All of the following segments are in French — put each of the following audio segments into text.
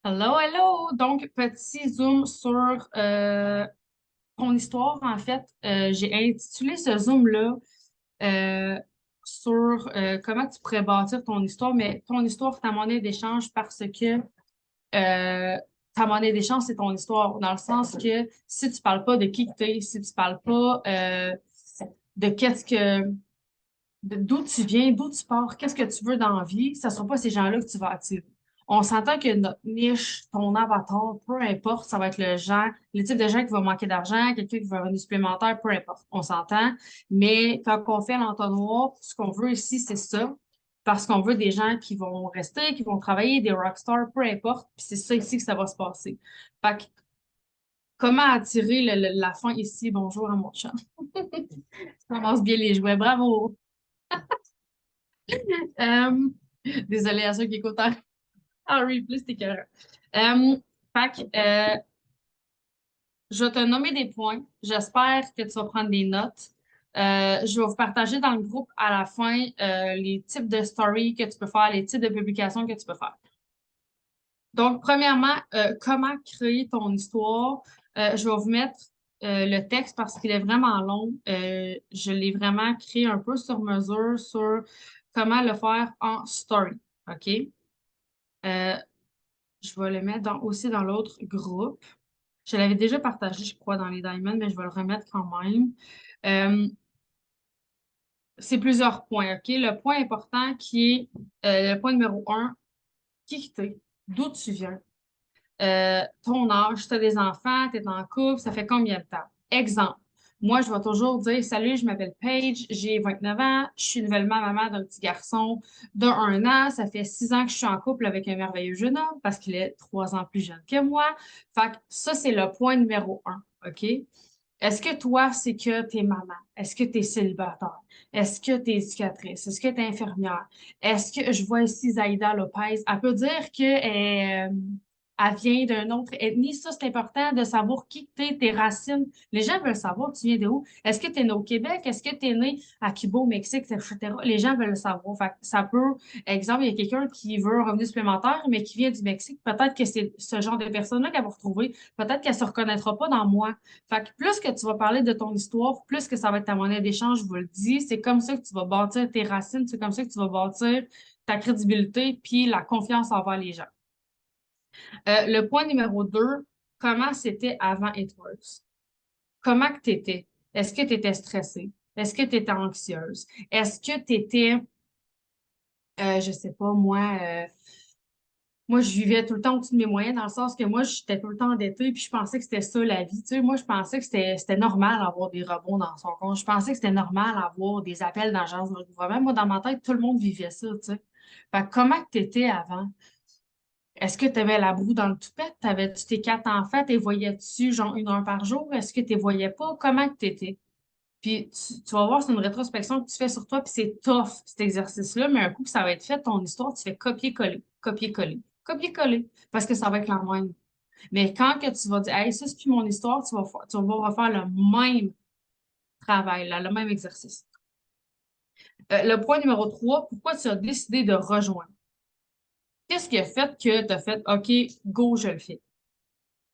Hello, hello! Donc, petit zoom sur ton histoire. En fait, j'ai intitulé ce zoom-là euh, sur comment tu pourrais bâtir ton histoire, mais ton histoire, ta monnaie d'échange, parce que ta monnaie d'échange, c'est ton histoire, dans le sens que si tu parles pas de qui que t'es, si tu parles pas de qu'est-ce que d'où tu viens, d'où tu pars, qu'est-ce que tu veux dans la vie, ça ne sont pas ces gens-là que tu vas attirer. On s'entend que notre niche, ton avatar, peu importe, ça va être le type de gens qui va manquer d'argent, quelqu'un qui veut un revenu supplémentaire, peu importe. On s'entend. Mais quand on fait l'entonnoir, ce qu'on veut ici, c'est ça. Parce qu'on veut des gens qui vont rester, qui vont travailler, des rockstars, peu importe. Puis c'est ça ici que ça va se passer. Fait que, comment attirer la fin ici? Bonjour à mon chat. Ça commence bien les jouets. Bravo! Euh, Désolée à ceux qui écoutent en replay, c'était écœurant. Fait que, je vais te nommer des points. J'espère que tu vas prendre des notes. Je vais vous partager dans le groupe à la fin les types de stories que tu peux faire, les types de publications que tu peux faire. Donc, premièrement, comment créer ton histoire? Je vais vous mettre le texte parce qu'il est vraiment long. Je l'ai vraiment créé un peu sur mesure sur comment le faire en story. OK? Euh, je vais le mettre aussi dans l'autre groupe. Je l'avais déjà partagé, je crois, dans les Diamonds, mais je vais le remettre quand même. Euh, c'est plusieurs points, OK? Le point important qui est le point numéro un, qui t'es, d'où tu viens, ton âge, tu as des enfants, tu es en couple, ça fait combien de temps? Exemple, moi, je vais toujours dire, salut, je m'appelle Paige, j'ai 29 ans, je suis nouvellement maman d'un petit garçon de 1 an, ça fait 6 ans que je suis en couple avec un merveilleux jeune homme parce qu'il est 3 ans plus jeune que moi. Fait que ça, c'est le point numéro un, OK? Est-ce que toi, c'est que tu es maman? Est-ce que tu es célibataire? Est-ce que tu es éducatrice? Est-ce que tu es infirmière? Est-ce que je vois ici Zaïda Lopez? Elle peut dire que elle vient d'une autre ethnie. Ça, c'est important de savoir qui t'es, tes racines. Les gens veulent savoir tu viens de où. Est-ce que tu es né au Québec? Est-ce que tu es né à Cuba, au Mexique, etc. Les gens veulent le savoir. Fait que ça peut, exemple, il y a quelqu'un qui veut un revenu supplémentaire, mais qui vient du Mexique. Peut-être que c'est ce genre de personne-là qu'elle va retrouver. Peut-être qu'elle se reconnaîtra pas dans moi. Fait que plus que tu vas parler de ton histoire, plus que ça va être ta monnaie d'échange, je vous le dis. C'est comme ça que tu vas bâtir tes racines. C'est comme ça que tu vas bâtir ta crédibilité puis la confiance envers les gens. Le point numéro 2, comment c'était avant It Works? Comment que tu étais? Est-ce que tu étais stressée? Est-ce que tu étais anxieuse? Est-ce que tu étais, je sais pas, moi, je vivais tout le temps au-dessus de mes moyens dans le sens que moi, j'étais tout le temps endettée puis je pensais que c'était ça la vie. Tu sais, moi, je pensais que c'était normal d'avoir des rebonds dans son compte. Je pensais que c'était normal d'avoir des appels d'agence de recouvrement. Moi, dans ma tête, tout le monde vivait ça, tu sais. Fait que comment que tu étais avant? Est-ce que tu avais la broue dans le toupette? T'avais-tu tes 4 enfants? T'es voyais-tu genre 1 heure par jour? Est-ce que tu voyais pas? Comment que tu étais? Puis tu vas voir, c'est une rétrospection que tu fais sur toi, puis c'est tough, cet exercice-là, mais un coup que ça va être fait, ton histoire, tu fais copier-coller, copier-coller, copier-coller, parce que ça va être la même. Mais quand que tu vas dire, hey, ça, c'est plus mon histoire, tu vas refaire le même travail, là, le même exercice. Le point numéro 3, pourquoi tu as décidé de rejoindre? Qu'est-ce qui a fait que tu as fait, OK, go, je le fais?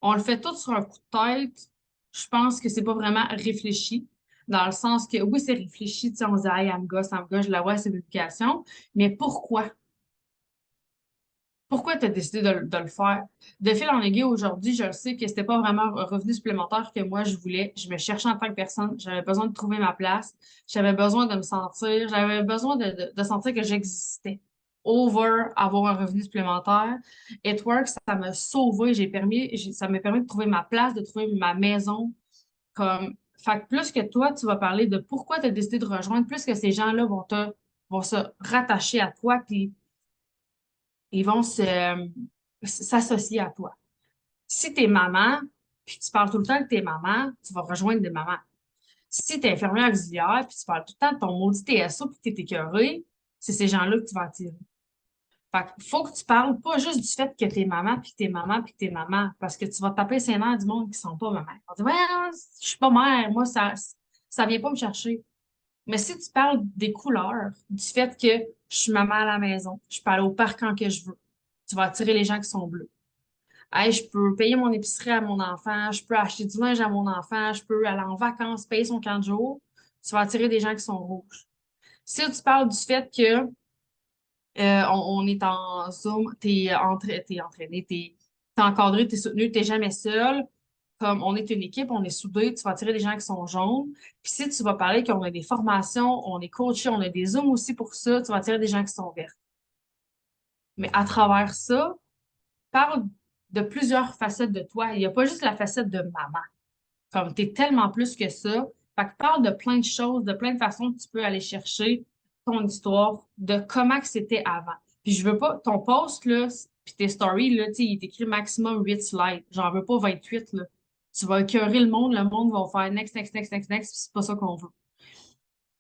On le fait tout sur un coup de tête. Je pense que c'est pas vraiment réfléchi, dans le sens que oui, c'est réfléchi, tu sais, on se dit, hey, elle me gosse, je la vois, c'est l'éducation. Mais pourquoi? Pourquoi tu as décidé de le faire? De fil en aiguille, aujourd'hui, je sais que c'était pas vraiment un revenu supplémentaire que moi je voulais. Je me cherchais en tant que personne. J'avais besoin de trouver ma place. J'avais besoin de me sentir. J'avais besoin de sentir que j'existais. Over avoir un revenu supplémentaire. It Works, ça m'a sauvé. Ça m'a permis de trouver ma place, de trouver ma maison. Fait que plus que toi, tu vas parler de pourquoi tu as décidé de rejoindre, plus que ces gens-là vont se rattacher à toi, puis ils vont s'associer à toi. Si tu es maman, puis tu parles tout le temps de tes mamans, tu vas rejoindre des mamans. Si tu es infirmière auxiliaire, puis tu parles tout le temps de ton maudit TSA, puis tu es écœuré, c'est ces gens-là que tu vas attirer. Fait qu'il faut que tu parles pas juste du fait que t'es maman, puis que t'es maman, puis que t'es maman, parce que tu vas taper ses nerfs du monde qui sont pas maman. On dit, ouais, je suis pas mère, moi, ça vient pas me chercher. Mais si tu parles des couleurs, du fait que je suis maman à la maison, je peux aller au parc quand que je veux, tu vas attirer les gens qui sont bleus. Hey, je peux payer mon épicerie à mon enfant, je peux acheter du linge à mon enfant, je peux aller en vacances, payer son camp de jour. Tu vas attirer des gens qui sont rouges. Si tu parles du fait que on est en Zoom, t'es entraîné, t'es encadré, t'es soutenu, t'es jamais seul. Comme on est une équipe, on est soudés, tu vas attirer des gens qui sont jaunes. Puis si tu vas parler qu'on a des formations, on est coaché, on a des Zooms aussi pour ça, tu vas attirer des gens qui sont verts. Mais à travers ça, parle de plusieurs facettes de toi. Il n'y a pas juste la facette de maman. Comme tu es tellement plus que ça. Fait que parle de plein de choses, de plein de façons que tu peux aller chercher ton histoire, de comment que c'était avant. Puis je veux pas, ton post, là, puis tes stories, là, tu sais, il est écrit maximum 8 slides. J'en veux pas 28, là. Tu vas écœurer le monde va faire next, next, next, next, next, puis c'est pas ça qu'on veut.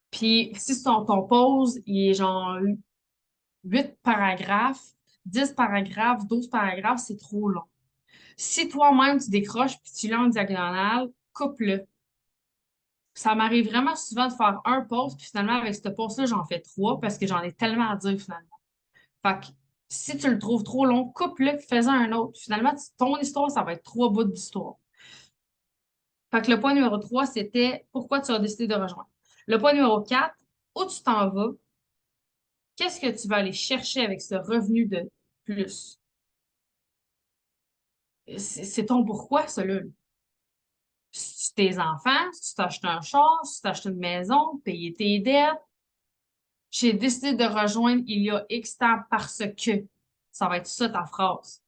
Puis si ton post, il est genre 8 paragraphes, 10 paragraphes, 12 paragraphes, c'est trop long. Si toi-même tu décroches puis tu l'as en diagonale, coupe-le. Ça m'arrive vraiment souvent de faire un post, puis finalement, avec ce post-là, j'en fais trois parce que j'en ai tellement à dire finalement. Fait que si tu le trouves trop long, coupe-le, puis fais-en un autre. Finalement, ton histoire, ça va être trois bouts d'histoire. Fait que le point numéro 3, c'était pourquoi tu as décidé de rejoindre. Le point numéro 4, où tu t'en vas, qu'est-ce que tu vas aller chercher avec ce revenu de plus? C'est ton pourquoi, celui-là. Si tes enfants, si tu t'achètes un char, si tu t'achètes une maison, payer tes dettes. J'ai décidé de rejoindre il y a X temps parce que ça va être ça ta phrase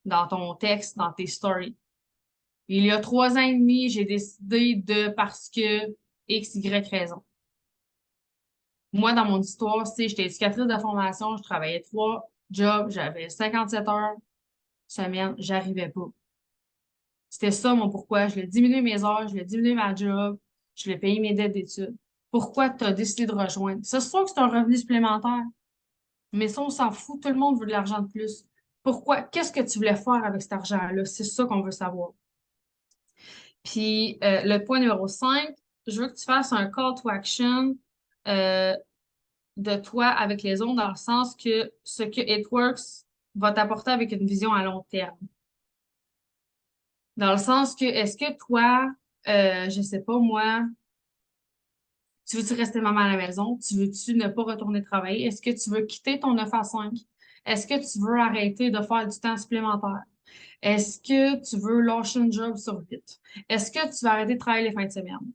dans ton texte, dans tes stories. Il y a 3 ans et demi, j'ai décidé de parce que X, Y raison. Moi, dans mon histoire, j'étais éducatrice de formation, je travaillais 3 jobs, j'avais 57 heures semaine, j'arrivais pas. C'était ça mon pourquoi. Je l'ai diminué mes heures, je l'ai diminué ma job, je l'ai payé mes dettes d'études. Pourquoi tu as décidé de rejoindre? C'est sûr que c'est un revenu supplémentaire, mais ça, on s'en fout. Tout le monde veut de l'argent de plus. Pourquoi? Qu'est-ce que tu voulais faire avec cet argent-là? C'est ça qu'on veut savoir. Puis, le point numéro 5, je veux que tu fasses un call to action euh, de toi avec les autres dans le sens que ce que It Works va t'apporter avec une vision à long terme. Dans le sens que, est-ce que toi, je sais pas moi, tu veux-tu rester maman à la maison? Tu veux-tu ne pas retourner travailler? Est-ce que tu veux quitter ton 9 à 5? Est-ce que tu veux arrêter de faire du temps supplémentaire? Est-ce que tu veux lâcher une job sur 8? Est-ce que tu vas arrêter de travailler les fins de semaine?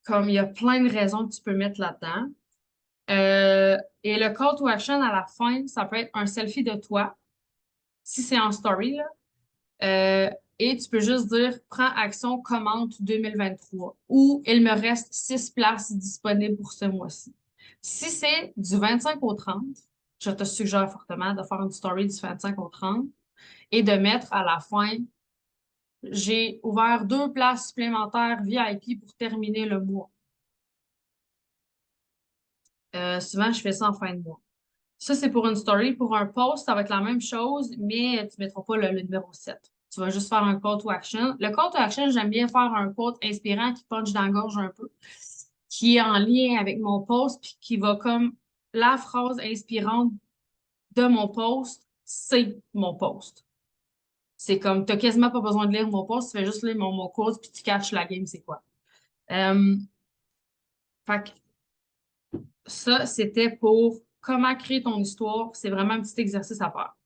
Comme il y a plein de raisons que tu peux mettre là-dedans. Et le call to action à la fin, ça peut être un selfie de toi, si c'est en story, là. Et tu peux juste dire prends action, commente 2023 ou il me reste 6 places disponibles pour ce mois-ci. Si c'est du 25 au 30, je te suggère fortement de faire une story du 25 au 30 et de mettre à la fin j'ai ouvert 2 places supplémentaires VIP pour terminer le mois. Souvent, je fais ça en fin de mois. Ça, c'est pour une story. Pour un post, ça va être la même chose, mais tu ne mettras pas le numéro 7. Tu vas juste faire un call to action. Le call to action, j'aime bien faire un quote inspirant qui punch dans la gorge un peu, qui est en lien avec mon post, puis qui va comme la phrase inspirante de mon post, c'est mon post. C'est comme, tu n'as quasiment pas besoin de lire mon post, tu fais juste lire mon quote, puis tu catches la game, c'est quoi. Euh, fait que ça, c'était pour comment créer ton histoire. C'est vraiment un petit exercice à faire.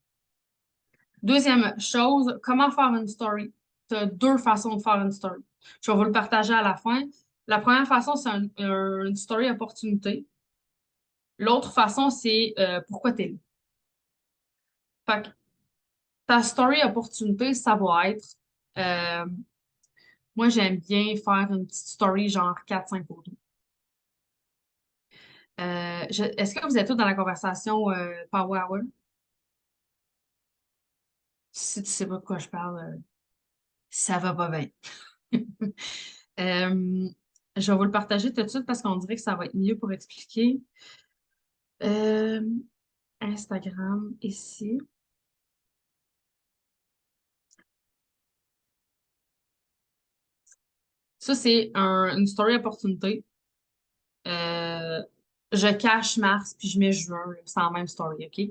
Deuxième chose, comment faire une story? Tu as 2 façons de faire une story. Je vais vous le partager à la fin. La première façon, c'est une story opportunité. L'autre façon, c'est pourquoi tu es là. Fait que ta story opportunité, ça va être, euh, moi, j'aime bien faire une petite story genre 4-5 photos. Est-ce que vous êtes tous dans la conversation Power Hour? Si tu sais pas de quoi je parle, ça va pas bien. Euh, je vais vous le partager tout de suite parce qu'on dirait que ça va être mieux pour expliquer. Euh, Instagram ici. Ça, c'est une story opportunité. Euh, je cache mars puis je mets juin. C'est en même story, OK?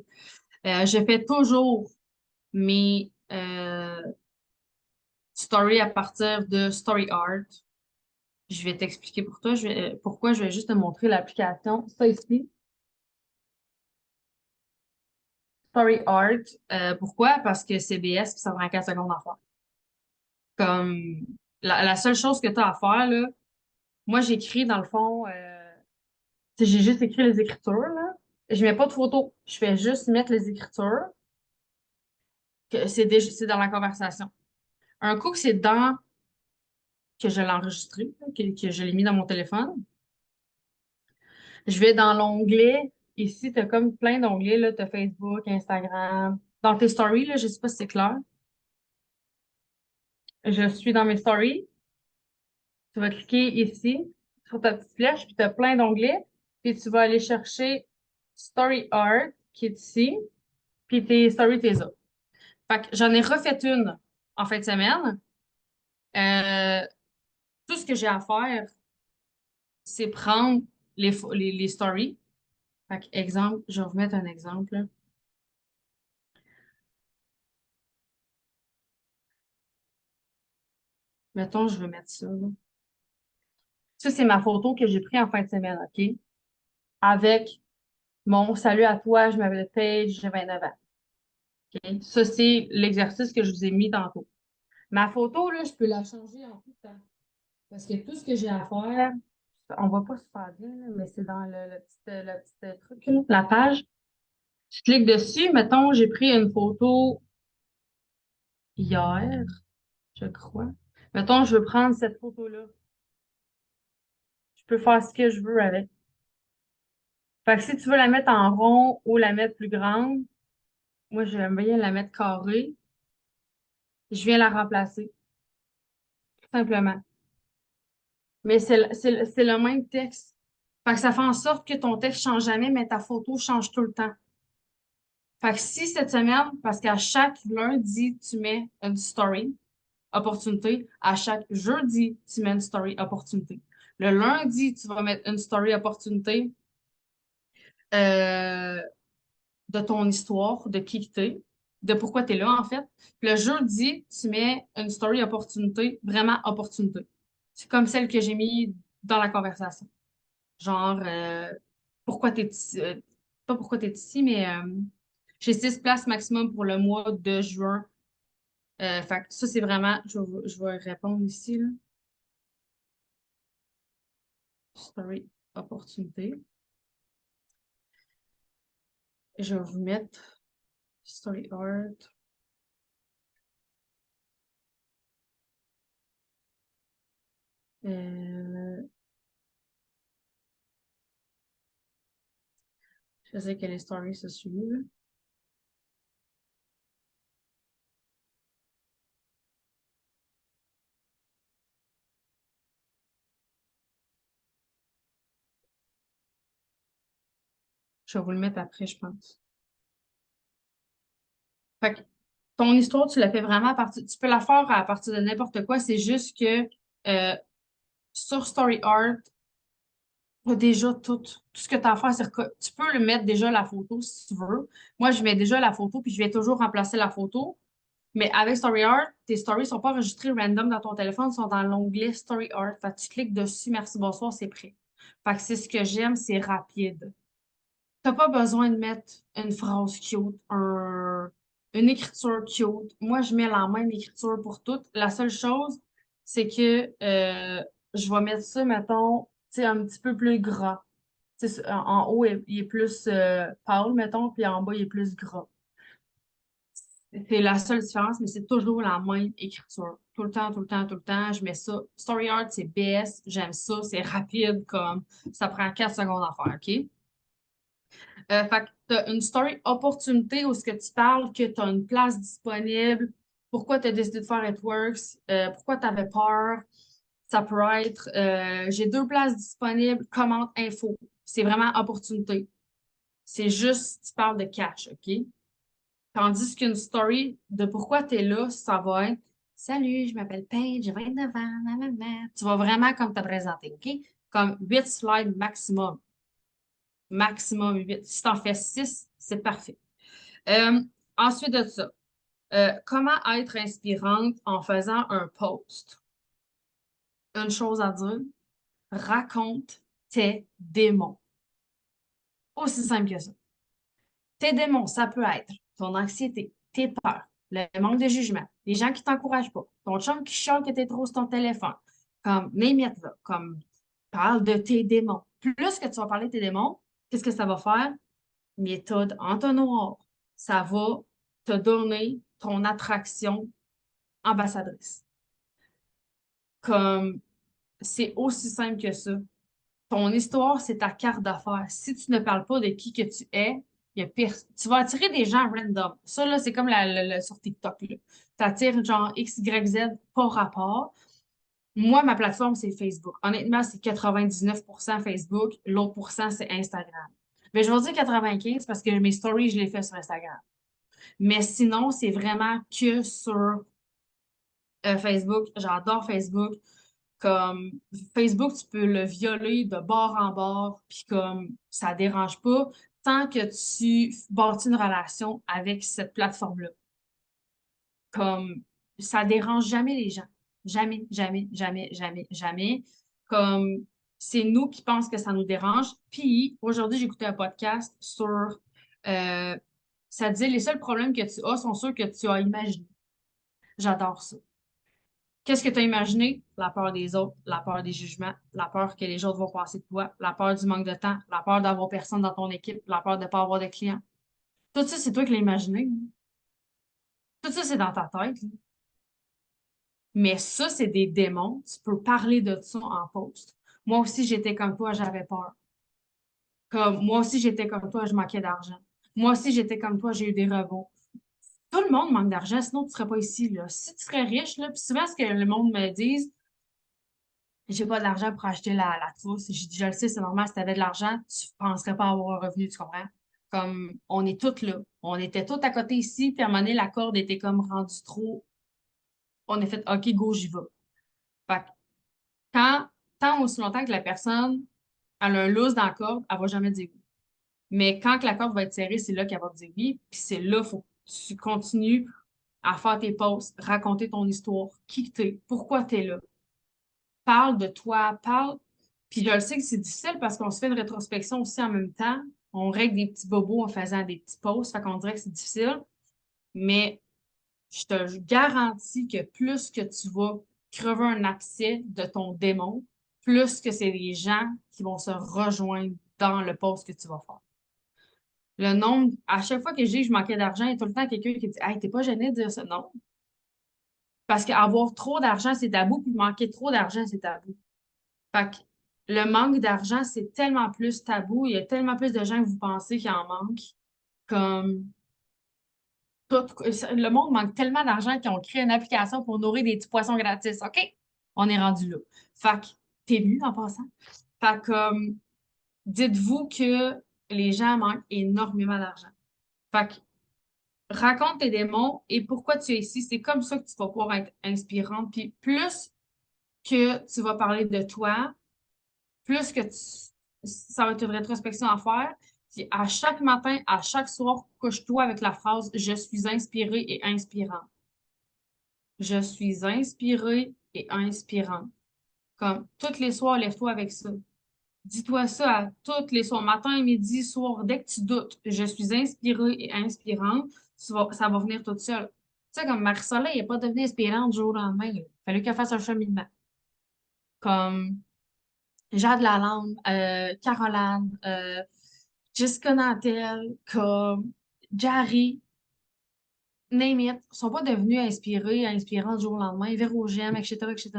Je fais toujours mes euh, story à partir de Story Art. Je vais t'expliquer pour toi, pourquoi je vais juste te montrer l'application. Ça ici, Story Art. Pourquoi? Parce que c'est BS puis ça prend 4 secondes à faire. Comme la seule chose que tu as à faire, là, moi j'écris dans le fond, tu sais, j'ai juste écrit les écritures, là. Je mets pas de photos. Je fais juste mettre les écritures, que c'est dans la conversation. Un coup que c'est dans que je l'ai enregistré, là, que je l'ai mis dans mon téléphone, je vais dans l'onglet. Ici, tu as comme plein d'onglets, là. Tu as Facebook, Instagram. Dans tes stories, là, je sais pas si c'est clair. Je suis dans mes stories. Tu vas cliquer ici sur ta petite flèche, puis tu as plein d'onglets. Puis tu vas aller chercher Story Art, qui est ici, puis tes stories, tes autres. Fait que j'en ai refait une en fin de semaine. Euh, Tout ce que j'ai à faire, c'est prendre les stories. Fait que, exemple, je vais vous mettre un exemple, là. Mettons, je vais mettre ça, là. Ça, c'est ma photo que j'ai prise en fin de semaine, OK? Avec mon salut à toi, je m'appelle Paige, j'ai 29 ans. OK? Ça, c'est l'exercice que je vous ai mis tantôt. Ma photo, là, je peux la changer en tout temps. Parce que tout ce que j'ai à faire, on va pas super bien, là, mais c'est dans le petit truc, là, la page. Je clique dessus. Mettons, j'ai pris une photo hier, je crois. Mettons, je veux prendre cette photo-là. Je peux faire ce que je veux avec. Fait que si tu veux la mettre en rond ou la mettre plus grande, moi, j'aime bien la mettre carrée. Je viens la remplacer, tout simplement. Mais c'est le même texte. Fait que ça fait en sorte que ton texte change jamais, mais ta photo change tout le temps. Fait que si cette semaine, parce qu'à chaque lundi, tu mets une story, opportunité, à chaque jeudi, tu mets une story, opportunité. Le lundi, tu vas mettre une story, opportunité euh, de ton histoire, de qui tu es, de pourquoi tu es là, en fait. Puis le jeudi, tu mets une story, opportunité, vraiment opportunité. C'est comme celle que j'ai mis dans la conversation. Genre, pourquoi t'es ici, pas pourquoi t'es ici, mais j'ai 6 places maximum pour le mois de juin. Fait que ça, c'est vraiment, je vais répondre ici, là. Story opportunité. Je vais vous mettre story art. Euh, je sais que les stories se suivent. Je vais vous le mettre après, je pense. Fait que ton histoire, tu la fais vraiment à partir, tu peux la faire à partir de n'importe quoi. C'est juste que euh, sur Story Art, t'as déjà tout ce que tu as à faire, c'est que tu peux le mettre déjà la photo si tu veux. Moi, je mets déjà la photo, puis je vais toujours remplacer la photo. Mais avec Story Art, tes stories sont pas enregistrées random dans ton téléphone, ils sont dans l'onglet Story Art. Fait que tu cliques dessus, merci, bonsoir, c'est prêt. Fait que c'est ce que j'aime, c'est rapide. T'as pas besoin de mettre une phrase cute, une écriture cute. Moi, je mets la même écriture pour toutes. La seule chose, c'est que je vais mettre ça, mettons, tu sais, un petit peu plus gras. Tu sais, en haut, il est plus pâle, mettons, puis en bas, il est plus gras. C'est la seule différence, mais c'est toujours la même écriture. Tout le temps, tout le temps, tout le temps. Je mets ça. Story Art, c'est BS. J'aime ça. C'est rapide, comme ça prend 4 secondes à faire, OK? Fait que tu as une story opportunité où ce que tu parles que tu as une place disponible, pourquoi tu as décidé de faire It Works, pourquoi tu avais peur. Ça peut être j'ai 2 places disponibles, commande info. C'est vraiment opportunité. C'est juste, tu parles de cash, OK? Tandis qu'une story de pourquoi tu es là, ça va être salut, je m'appelle Paige, j'ai 29 ans, nanana. Tu vas vraiment comme te présenter, OK? Comme 8 slides maximum. Maximum 8. Si tu en fais 6, c'est parfait. Euh, Ensuite de ça, Comment être inspirante en faisant un post? Une chose à dire, raconte tes démons. Aussi simple que ça. Tes démons, ça peut être ton anxiété, tes peurs, le manque de jugement, les gens qui t'encouragent pas, ton chum qui chiale que t'es trop sur ton téléphone, comme name it, là, comme parle de tes démons. Plus que tu vas parler de tes démons, qu'est-ce que ça va faire? Méthode entonnoir. Ça va te donner ton attraction ambassadrice. Comme c'est aussi simple que ça. Ton histoire, c'est ta carte d'affaires. Si tu ne parles pas de qui que tu es, il y a pire. Tu vas attirer des gens random. Ça, là, c'est comme sur TikTok. Tu attires genre X, Y, Z, pas rapport. Moi, ma plateforme, c'est Facebook. Honnêtement, c'est 99% Facebook. L'autre pourcent, c'est Instagram. Mais je vais dire 95 parce que mes stories, je les fais sur Instagram. Mais sinon, c'est vraiment que sur Facebook. J'adore Facebook. Comme Facebook, tu peux le violer de bord en bord, puis comme ça dérange pas, tant que tu bâtis une relation avec cette plateforme-là. Comme ça dérange jamais les gens. Jamais, jamais, jamais, jamais, jamais. Comme c'est nous qui pensons que ça nous dérange. Puis aujourd'hui, j'ai écouté un podcast sur ça disait les seuls problèmes que tu as sont ceux que tu as imaginés. J'adore ça. Qu'est-ce que tu as imaginé? La peur des autres, la peur des jugements, la peur que les autres vont penser de toi, la peur du manque de temps, la peur d'avoir personne dans ton équipe, la peur de ne pas avoir de clients. Tout ça, c'est toi qui l'as imaginé. Tout ça, c'est dans ta tête. Là. Mais ça, c'est des démons. Tu peux parler de ça en post. Moi aussi, j'étais comme toi, j'avais peur. Comme moi aussi, j'étais comme toi, je manquais d'argent. Moi aussi, j'étais comme toi, j'ai eu des rebonds. Tout le monde manque d'argent, sinon tu ne serais pas ici. Là. Si tu serais riche, là, puis souvent, ce que le monde me dit, j'ai pas d'argent pour acheter la trousse. J'ai dit, je le sais, c'est normal, si tu avais de l'argent, tu penserais pas avoir un revenu, tu comprends? Comme, on est toutes là. On était toutes à côté ici, puis à un moment donné, la corde était comme rendue trop. On a fait, OK, go, j'y vais. Fait que quand, tant aussi longtemps que la personne, elle a un loose dans la corde, elle va jamais dire oui. Mais quand que la corde va être serrée, c'est là qu'elle va te dire oui. Puis c'est là, faut que tu continues à faire tes posts, raconter ton histoire, qui t'es, pourquoi t'es là. Parle de toi, parle. Puis je le sais que c'est difficile parce qu'on se fait une rétrospection aussi en même temps. On règle des petits bobos en faisant des petits posts, fait qu'on dirait que c'est difficile. Mais je te garantis que plus que tu vas crever un abcès de ton démon, plus que c'est des gens qui vont se rejoindre dans le post que tu vas faire. Le nombre, à chaque fois que je dis que je manquais d'argent, il y a tout le temps quelqu'un qui dit Hey, t'es pas gêné de dire ça? Non. Parce qu'avoir trop d'argent, c'est tabou, puis manquer trop d'argent, c'est tabou. Fait que le manque d'argent, c'est tellement plus tabou. Il y a tellement plus de gens que vous pensez qui en manquent. Comme le monde manque tellement d'argent qu'ils ont créé une application pour nourrir des petits poissons gratis. OK? On est rendu là. Fait que t'es venu en passant. Fait que dites-vous que les gens manquent énormément d'argent. Fait que raconte tes démons et pourquoi tu es ici. C'est comme ça que tu vas pouvoir être inspirante. Puis plus que tu vas parler de toi, plus que ça va être une rétrospection à faire. Puis à chaque matin, à chaque soir, couche-toi avec la phrase Je suis inspirée et inspirant. Je suis inspirée et inspirante. Comme tous les soirs, lève-toi avec ça. Dis-toi ça à tous les soirs, matin, midi, soir, dès que tu doutes, je suis inspirée et inspirante, ça va venir tout seul. Tu sais, comme Marie-Soleil n'est pas devenue inspirante du jour au lendemain. Il fallait qu'elle fasse un cheminement. Comme Jade Lalande, Caroline, Jessica Nantel, comme Jarry, name it, sont pas devenus inspirés, inspirants du jour au lendemain, Véro Gem, etc., etc.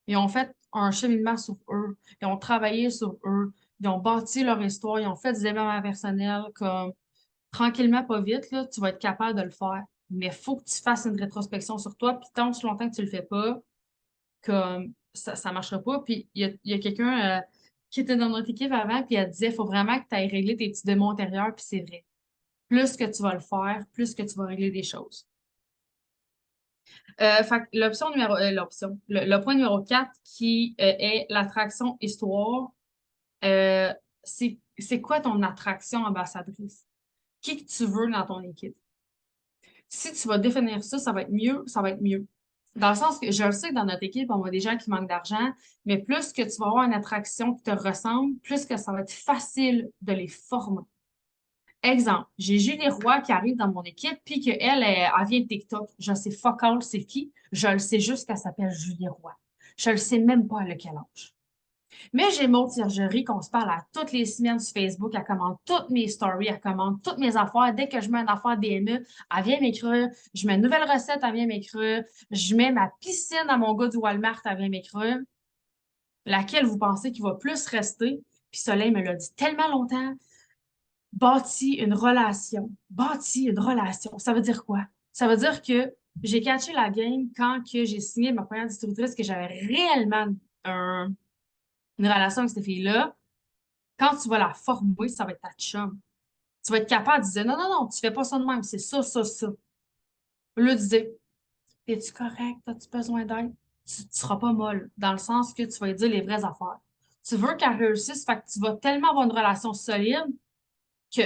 Ils ont fait un cheminement sur eux, ils ont travaillé sur eux, ils ont bâti leur histoire, ils ont fait des événements personnels, comme tranquillement, pas vite, là, tu vas être capable de le faire. Mais il faut que tu fasses une rétrospection sur toi, puis tant que longtemps que tu le fais pas, comme ça marchera pas. Puis il y a quelqu'un qui était dans notre équipe avant, puis elle disait, il faut vraiment que tu ailles régler tes petits démons intérieurs, puis c'est vrai. Plus que tu vas le faire, plus que tu vas régler des choses. Fait que le point numéro 4 qui est l'attraction histoire, euh, c'est quoi ton attraction ambassadrice? Qui que tu veux dans ton équipe? Si tu vas définir ça, ça va être mieux, ça va être mieux. Dans le sens que je le sais que dans notre équipe, on a des gens qui manquent d'argent, mais plus que tu vas avoir une attraction qui te ressemble, plus que ça va être facile de les former. Exemple, j'ai Julie Roy qui arrive dans mon équipe, puis qu'elle, elle vient de TikTok. Je sais fuck all c'est qui. Je le sais juste qu'elle s'appelle Julie Roy. Je le sais même pas à quel âge. Mais j'ai Maud Sergerie qu'on se parle à toutes les semaines sur Facebook. Elle commande toutes mes stories, elle commande toutes mes affaires. Dès que je mets une affaire DME, elle vient m'écrire. Je mets une nouvelle recette, elle vient m'écrire. Je mets ma piscine à mon gars du Walmart, elle vient m'écrire. Laquelle vous pensez qu'il va plus rester? Puis Soleil me l'a dit tellement longtemps. Bâti une relation. Bâti une relation. Ça veut dire quoi? Ça veut dire que j'ai catché la game quand que j'ai signé ma première distributrice, que j'avais réellement une relation avec cette fille-là. Quand tu vas la former, ça va être ta chum. Tu vas être capable de dire non, non, non, tu fais pas ça de même, c'est ça, ça, ça. Au lieu de dire, es-tu correct? As-tu besoin d'aide? Tu ne seras pas molle, dans le sens que tu vas lui dire les vraies affaires. Tu veux qu'elle réussisse, fait que tu vas tellement avoir une relation solide que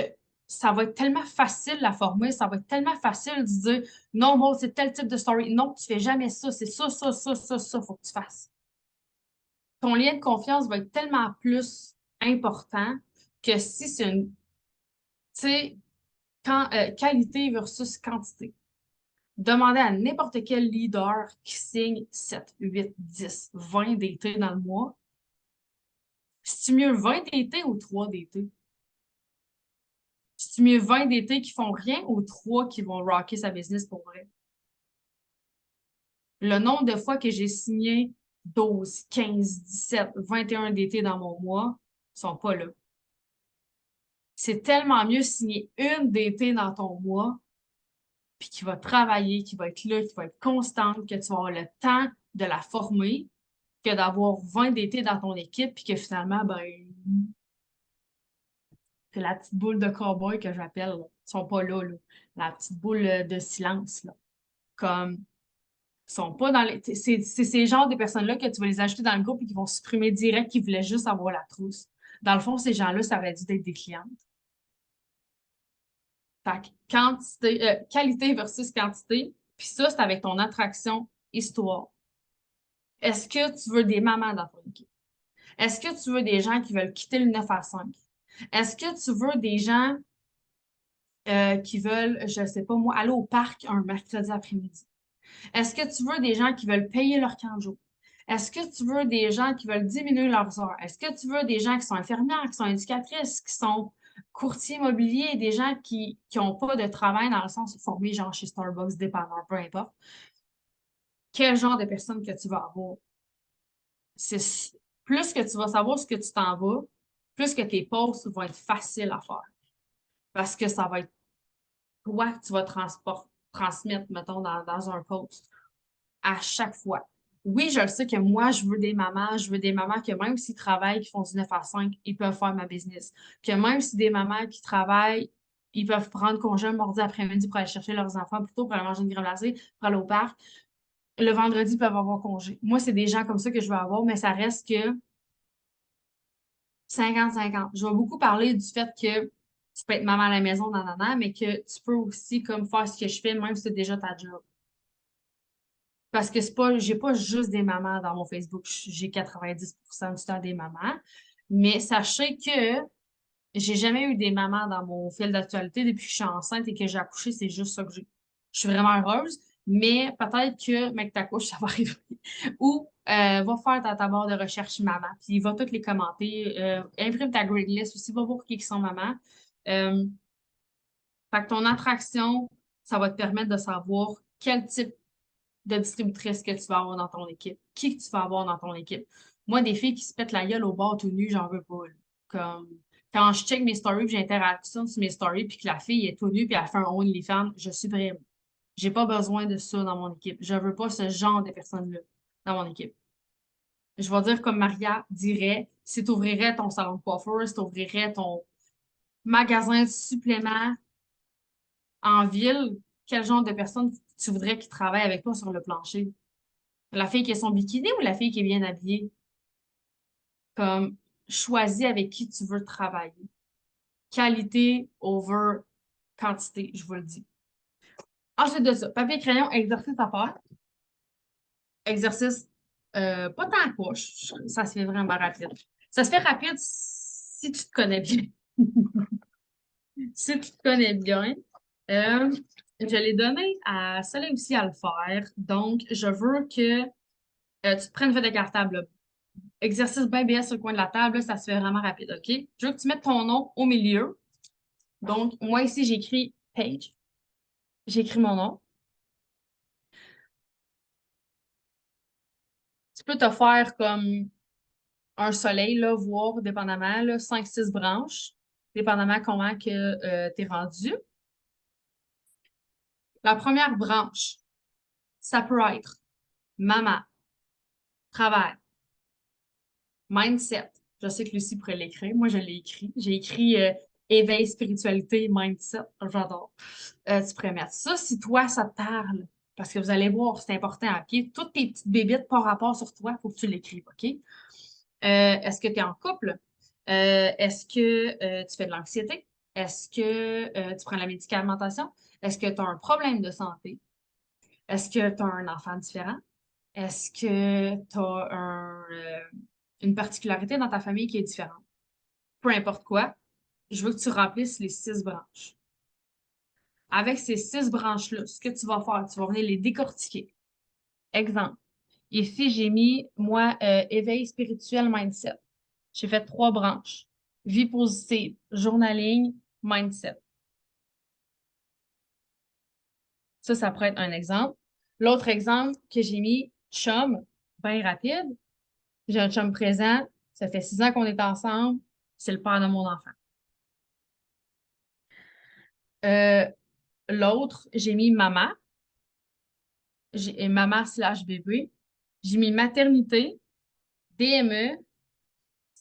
ça va être tellement facile de la former, ça va être tellement facile de dire non, bon, c'est tel type de story. Non, tu fais jamais ça, c'est ça, ça, ça, ça, ça, faut que tu fasses. Ton lien de confiance va être tellement plus important que si c'est une, tu sais, qualité versus quantité. Demandez à n'importe quel leader qui signe 7, 8, 10, 20 DT dans le mois. C'est mieux 20 DT ou 3 DT? C'est mieux 20 DT qui font rien ou 3 qui vont rocker sa business pour vrai? Le nombre de fois que j'ai signé 12, 15, 17, 21 DT dans mon mois sont pas là. C'est tellement mieux signer une DT dans ton mois puis qui va travailler, qui va être là, qui va être constante, que tu vas avoir le temps de la former, que d'avoir 20 d'été dans ton équipe, puis que finalement, ben, c'est la petite boule de cow-boy que j'appelle, là. Ils sont pas là, là. La petite boule de silence, là. Comme, ils sont pas dans les. C'est ces genres de personnes-là que tu vas les ajouter dans le groupe et qui vont supprimer direct, qui voulaient juste avoir la trousse. Dans le fond, ces gens-là, ça aurait dû être des clientes. Fait que qualité versus quantité, puis ça, c'est avec ton attraction histoire. Est-ce que tu veux des mamans dans ton équipe? Est-ce que tu veux des gens qui veulent quitter le 9 à 5? Est-ce que tu veux des gens qui veulent, je sais pas moi, aller au parc un mercredi après-midi? Est-ce que tu veux des gens qui veulent payer leur camp de jour? Est-ce que tu veux des gens qui veulent diminuer leurs heures? Est-ce que tu veux des gens qui sont infirmières, qui sont éducatrices, qui sont courtiers immobiliers, des gens qui n'ont pas de travail dans le sens formé, genre chez Starbucks, dépanneur, peu importe? Quel genre de personnes que tu vas avoir? C'est plus que tu vas savoir ce que tu t'en vas, plus que tes posts vont être faciles à faire. Parce que ça va être toi que tu vas transmettre, mettons, dans un post à chaque fois. Oui, je le sais que moi, je veux des mamans que même s'ils travaillent, qui font du 9 à 5, ils peuvent faire ma business. Que même si des mamans qui travaillent, ils peuvent prendre congé un mardi après-midi pour aller chercher leurs enfants plutôt pour aller manger une crème glacée, pour aller au parc. Le vendredi, ils peuvent avoir congé. Moi, c'est des gens comme ça que je veux avoir, mais ça reste que 50-50. Je vais beaucoup parler du fait que tu peux être maman à la maison, nanana, mais que tu peux aussi comme faire ce que je fais, même si c'est déjà ta job. Parce que c'est pas, j'ai pas juste des mamans dans mon Facebook, j'ai 90% du temps des mamans. Mais sachez que j'ai jamais eu des mamans dans mon fil d'actualité depuis que je suis enceinte et que j'ai accouché, c'est juste ça que j'ai. Je suis vraiment heureuse, mais peut-être que, mec, t'accouches, ça va arriver. Ou, va faire ta barre de recherche maman, puis va toutes les commenter. Imprime ta grade list aussi, va voir qui sont mamans. Euh, fait que ton attraction, ça va te permettre de savoir quel type de distributrice que tu vas avoir dans ton équipe, qui que tu vas avoir dans ton équipe. Moi, des filles qui se pètent la gueule au bord tout nu, j'en veux pas, là. Comme quand je check mes stories, puis j'interaction sur mes stories, puis que la fille est tout nue, puis elle fait un OnlyFans, je supprime. J'ai pas besoin de ça dans mon équipe. Je veux pas ce genre de personnes-là dans mon équipe. Je vais dire comme Maria dirait, si tu ouvrirais ton salon de coiffeur, si tu ouvrirais ton magasin de suppléments en ville, quel genre de personne tu voudrais qui travaille avec toi sur le plancher? La fille qui a son bikini ou la fille qui est bien habillée? Comme, choisis avec qui tu veux travailler. Qualité over quantité, je vous le dis. Ensuite de ça, papier, crayon, exercice à faire. Exercice, pas tant quoi, ça se fait vraiment rapide. Ça se fait rapide si tu te connais bien. Si tu te connais bien. Euh, je l'ai donné à Soleil aussi à le faire. Donc, je veux que tu te prennes une feuille de cartable, là. Exercice bien BS sur le coin de la table, là, ça se fait vraiment rapide, OK? Je veux que tu mettes ton nom au milieu. Donc, moi ici, j'écris Paige. J'écris mon nom. Tu peux te faire comme un soleil, là, voir, dépendamment, là, 5-6 branches, dépendamment comment que tu es rendu. La première branche, ça peut être maman, travail, mindset. Je sais que Lucie pourrait l'écrire. Moi, je l'ai écrit. J'ai écrit éveil, spiritualité, mindset. J'adore. Tu pourrais mettre ça si toi, ça te parle. Parce que vous allez voir, c'est important à pied. Toutes tes petites bébites par rapport sur toi, il faut que tu l'écrives, OK? Est-ce que tu es en couple? Est-ce que tu fais de l'anxiété? Est-ce que tu prends la médicamentation? Est-ce que tu as un problème de santé? Est-ce que tu as un enfant différent? Est-ce que tu as une particularité dans ta famille qui est différente? Peu importe quoi, je veux que tu remplisses les 6 branches. Avec ces 6 branches-là, ce que tu vas faire, tu vas venir les décortiquer. Exemple. Ici, j'ai mis, moi, éveil spirituel mindset. J'ai fait 3 branches. Vie positive, journaling, mindset. Ça pourrait être un exemple. L'autre exemple que j'ai mis, chum, bien rapide. J'ai un chum présent. Ça fait 6 ans qu'on est ensemble. C'est le père de mon enfant. Euh, L'autre, j'ai mis maman. Et maman/bébé. J'ai mis maternité, DME,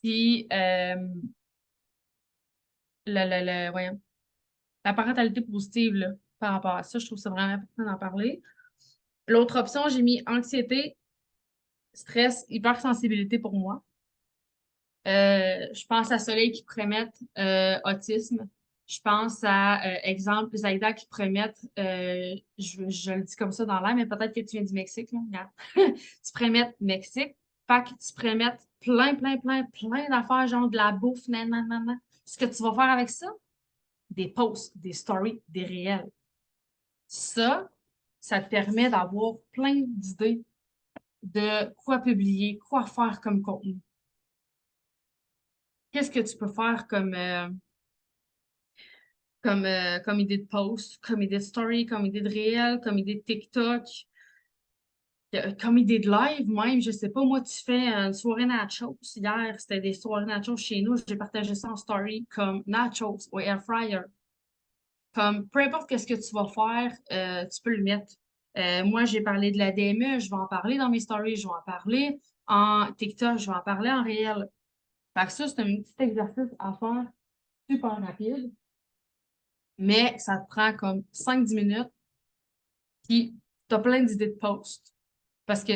puis voyons, la parentalité positive là, par rapport à ça. Je trouve ça vraiment important d'en parler. L'autre option, j'ai mis anxiété, stress, hypersensibilité pour moi. Je pense à Soleil qui pourrait mettre autisme. Je pense à, exemple, Zaïda qui pourrait mettre, je le dis comme ça dans l'air, mais peut-être que tu viens du Mexique, là, regarde. Tu pourrais mettre Mexique. Fait que tu pourrais mettre plein d'affaires, genre de la bouffe, nanana. Ce que tu vas faire avec ça, des posts, des stories, des réels. Ça te permet d'avoir plein d'idées de quoi publier, quoi faire comme contenu. Qu'est-ce que tu peux faire comme idée de post, comme idée de story, comme idée de réel, comme idée de TikTok, comme idée de live même. Je sais pas, moi, tu fais une soirée nachos. Hier, c'était des soirées nachos chez nous. J'ai partagé ça en story comme nachos ou air fryer. Comme peu importe qu'est-ce que tu vas faire, tu peux le mettre. Moi, j'ai parlé de la DME, je vais en parler dans mes stories, je vais en parler en TikTok, je vais en parler en réel. Fait que ça, c'est un petit exercice à faire super rapide, mais ça te prend comme 5-10 minutes, puis tu as plein d'idées de posts. Parce que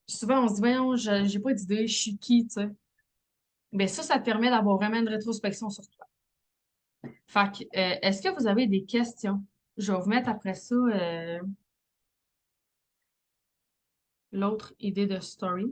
souvent, on se dit, voyons, j'ai pas d'idée, je suis qui, tu sais. Mais ça te permet d'avoir vraiment une rétrospection sur toi. Fait que, est-ce que vous avez des questions? Je vais vous mettre après ça l'autre idée de story.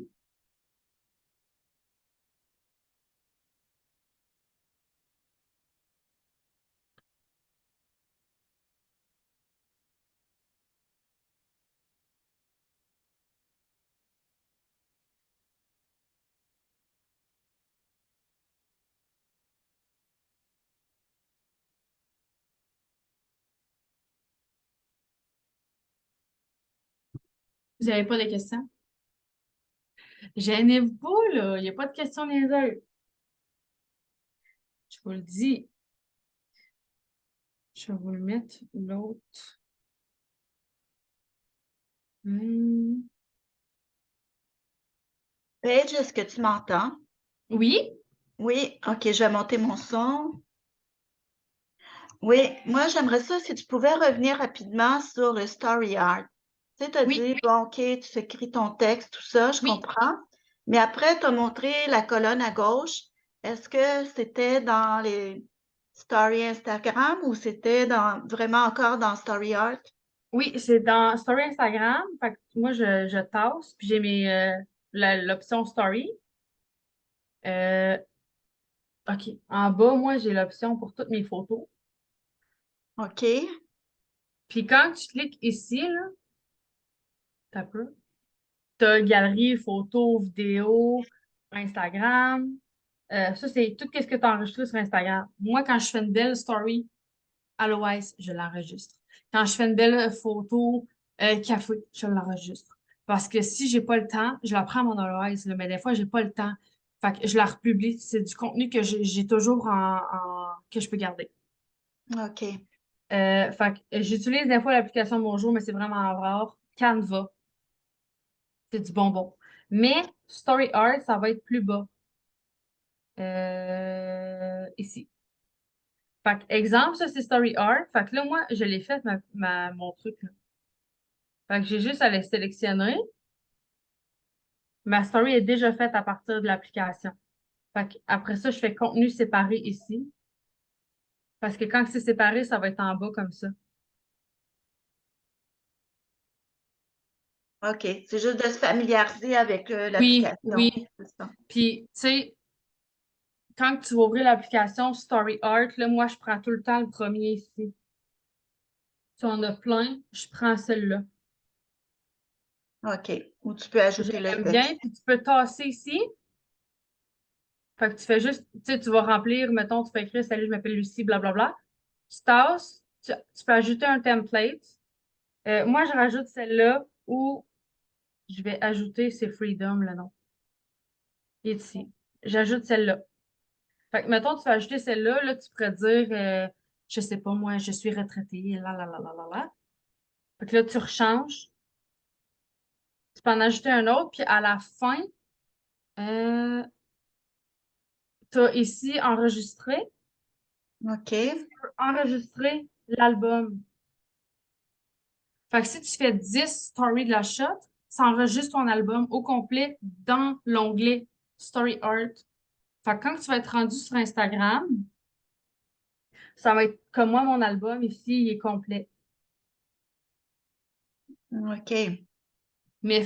Vous n'avez pas de questions? Gênez-vous pas, là. Il n'y a pas de questions niaiseuses. Je vous le dis. Je vais vous le mettre l'autre. Hmm. Paige, est-ce que tu m'entends? Oui? Oui, ok, je vais monter mon son. Oui, moi j'aimerais ça si tu pouvais revenir rapidement sur le story art. Tu sais, tu as Oui, dit, bon, ok, tu écris ton texte, tout ça, je oui. comprends. Mais après, tu as montré la colonne à gauche. Est-ce que c'était dans les stories Instagram ou c'était vraiment encore dans story art? Oui, c'est dans Story Instagram. Fait que moi, je tasse, puis j'ai l'option Story. Euh, OK. En bas, moi, j'ai l'option pour toutes mes photos. OK. Puis quand tu cliques ici, là, t'as peu. T'as galerie, photos, vidéos, Instagram. Ça, c'est tout ce que tu as enregistré sur Instagram. Moi, quand je fais une belle story à l'OS, je l'enregistre. Quand je fais une belle photo café, je l'enregistre. Parce que si j'ai pas le temps, je la prends à mon OS, là, mais des fois, j'ai pas le temps. Fait que je la republie. C'est du contenu que j'ai toujours que je peux garder. OK. Fait que j'utilise des fois l'application Bonjour, mais c'est vraiment rare. Canva, c'est du bonbon. Mais Story Art, ça va être plus bas. Ici. Fait que, exemple, ça, c'est Story Art. Fait que là, moi, je l'ai fait, mon truc, là. Fait que j'ai juste à les sélectionner. Ma story est déjà faite à partir de l'application. Fait que après ça, je fais contenu séparé ici. Parce que quand c'est séparé, ça va être en bas comme ça. OK. C'est juste de se familiariser avec Oui, l'application. oui. C'est ça. Puis, tu sais, quand tu vas ouvrir l'application Story Art, là, moi, je prends tout le temps le premier ici. Si on a plein, je prends celle-là. OK. Ou tu peux ajouter le J'aime texte. bien, puis tu peux tasser ici. Fait que tu fais juste, tu sais, tu vas remplir, mettons, tu peux écrire Salut, je m'appelle Lucie, blablabla. Tu tasses, tu peux ajouter un template. Moi, je rajoute celle-là où je vais ajouter c'est Freedom, le nom. Il est ici. J'ajoute celle-là. Fait que, mettons, tu vas ajouter celle-là, là, tu pourrais dire, je sais pas, moi, je suis retraitée, là, là, là, là, là, là. Fait que là, tu rechanges. Tu peux en ajouter un autre, puis à la fin, tu as ici enregistré. OK. Enregistrer l'album. Fait que si tu fais 10 stories de la shot, ça enregistre ton album au complet dans l'onglet Story Art. Fait que quand tu vas être rendu sur Instagram, ça va être comme moi, mon album ici, il est complet. OK. Mais